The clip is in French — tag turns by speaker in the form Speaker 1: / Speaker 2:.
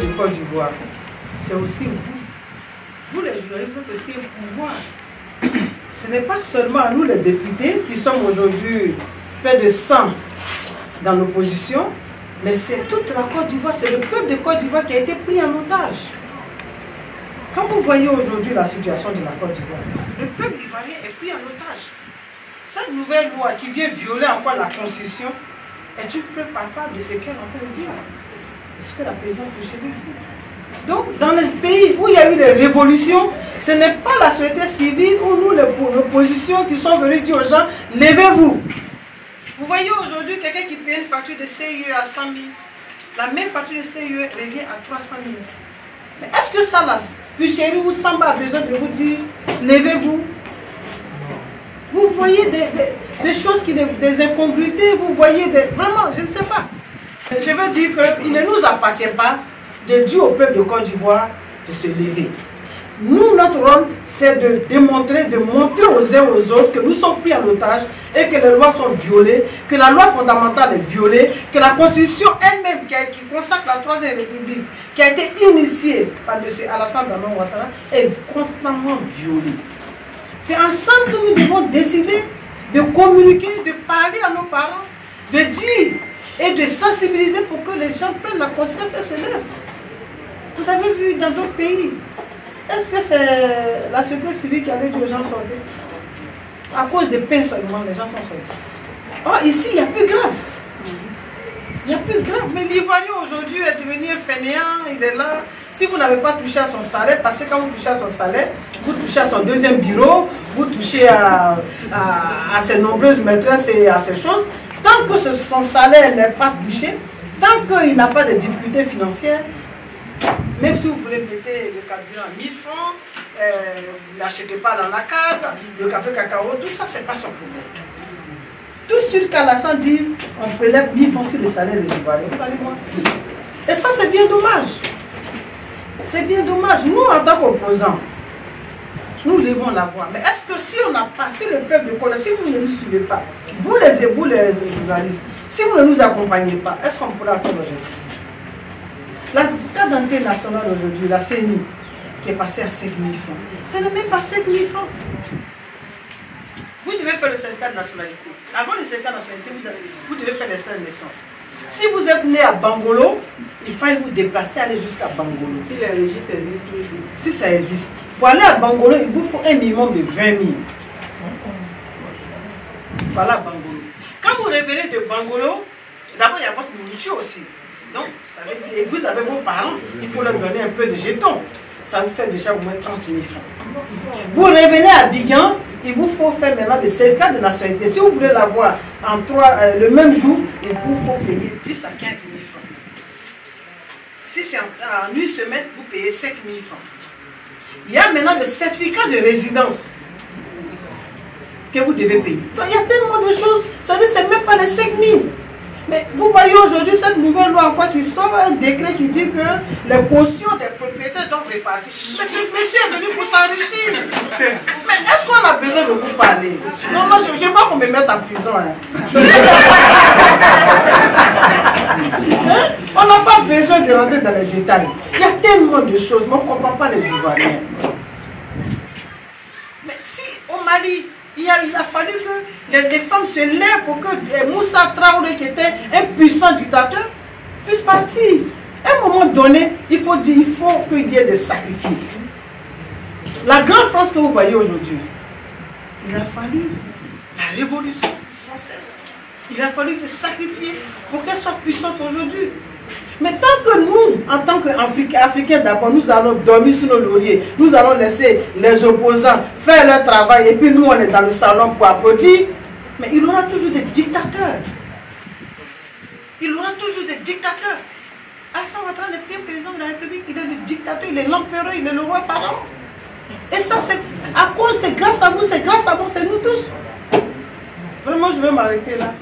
Speaker 1: de Côte d'Ivoire, c'est aussi vous. Vous les journalistes, vous êtes aussi un pouvoir. Ce n'est pas seulement à nous les députés qui sommes aujourd'hui près de 100 dans l'opposition, mais c'est toute la Côte d'Ivoire, c'est le peuple de Côte d'Ivoire qui a été pris en otage. Quand vous voyez aujourd'hui la situation de la Côte d'Ivoire, le peuple ivoirien est pris en otage. Cette nouvelle loi qui vient violer encore la Constitution est une preuve palpable de ce qu'elle est en train de dire. De ce que la présidente Bouchéri dit. Donc, dans les pays où il y a eu des révolutions, ce n'est pas la société civile ou nous, l'opposition, qui sont venus dire aux gens, levez-vous. Vous voyez aujourd'hui quelqu'un qui paye une facture de CIE à 100 000. La même facture de CIE revient à 300 000. Mais est-ce que ça, là, Bouchéri ou Samba a besoin de vous dire, levez-vous? Vous voyez des choses, des incongruités, vous voyez vraiment, je ne sais pas. Je veux dire qu'il ne nous appartient pas de dire au peuple de Côte d'Ivoire de se lever. Nous, notre rôle, c'est de démontrer, de montrer aux uns aux autres que nous sommes pris en otage et que les lois sont violées, que la loi fondamentale est violée, que la Constitution elle-même qui consacre la Troisième République, qui a été initiée par M. Alassane Dramane Ouattara, est constamment violée. C'est ensemble que nous devons décider de communiquer, de parler à nos parents, de dire et de sensibiliser pour que les gens prennent la conscience et se lèvent. Vous avez vu dans d'autres pays, est-ce que c'est la société civile qui a dit aux gens sortir? À cause des pains seulement, les gens sont sortis. Or, ici, il y a plus grave. Il y a plus grave. Mais l'Ivoirien aujourd'hui est devenu un fainéant, il est là. Si vous n'avez pas touché à son salaire, parce que quand vous touchez à son salaire, vous touchez à son deuxième bureau, vous touchez à ses nombreuses maîtresses et à ces choses. Tant que son salaire n'est pas touché, tant qu'il n'a pas de difficultés financières, même si vous voulez mettre le carburant à 1000 francs, n'achetez pas dans la carte, le café cacao, tout ça, ce n'est pas son problème. Tout de suite qu'Alassane dise, on prélève 1000 francs sur le salaire des Ivoiriens. Vous allez voir. Et ça, c'est bien dommage. C'est bien dommage. Nous, en tant qu'opposants, nous levons la voix. Mais est-ce que si on n'a pas, si le peuple de Côte, si vous ne nous suivez pas, vous les journalistes, si vous ne nous accompagnez pas, est-ce qu'on pourra atteindre l'objectif? La carte d'identité nationale aujourd'hui, la CENI, qui est passée à 5 000 francs, ce n'est même pas 5 000 francs. Vous devez faire le certificat de nationalité. Avant le certificat de nationalité, vous devez faire l'extrait de naissance. Si vous êtes né à Bangolo, il faut vous déplacer, aller jusqu'à Bangolo.
Speaker 2: Si les registres existent toujours.
Speaker 1: Si ça existe. Pour aller à Bangolo, il vous faut un minimum de 20 000. Voilà Bangolo. Quand vous revenez de Bangolo, d'abord il y a votre nourriture aussi. Donc, ça veut dire, et vous avez vos parents, il faut leur donner un peu de jetons. Ça vous fait déjà au moins 30 000 francs. Vous revenez à Bigan, il vous faut faire maintenant le certificat de nationalité. Si vous voulez l'avoir le même jour, il vous faut payer 10 à 15 000 francs. Si c'est en une semaine, vous payez 5 000 francs. Il y a maintenant le certificat de résidence que vous devez payer. Donc, il y a tellement de choses, ça veut dire que ce n'est même pas les 5 000. Mais vous voyez aujourd'hui cette nouvelle loi en quoi qui sort un décret qui dit que les cautions des propriétaires doivent répartir. Mais ce monsieur est venu pour s'enrichir. Mais est-ce qu'on a besoin de vous parler? Non, moi je ne veux pas qu'on me mette en prison. On n'a pas besoin de rentrer dans les détails. Il y a tellement de choses, mais on ne comprend pas les Ivoiriens. Mais si au Mali, il a fallu que les femmes se lèvent pour que Moussa Traoré, qui était un puissant dictateur, puisse partir. À un moment donné, il faut qu'il y ait des sacrifiés. La grande France que vous voyez aujourd'hui, il a fallu la révolution française. Il a fallu les sacrifier pour qu'elle soit puissante aujourd'hui. Mais tant que nous, en tant qu'Africains d'abord, nous allons dormir sur nos lauriers, nous allons laisser les opposants faire leur travail et puis nous on est dans le salon pour applaudir, mais il y aura toujours des dictateurs. Il y aura toujours des dictateurs. Alassane Ouattara, le premier président de la République, il est le dictateur, il est l'empereur, il est le roi pharaon. Et ça c'est à cause, c'est grâce à vous, c'est grâce à nous, c'est nous tous. Vraiment je vais m'arrêter là.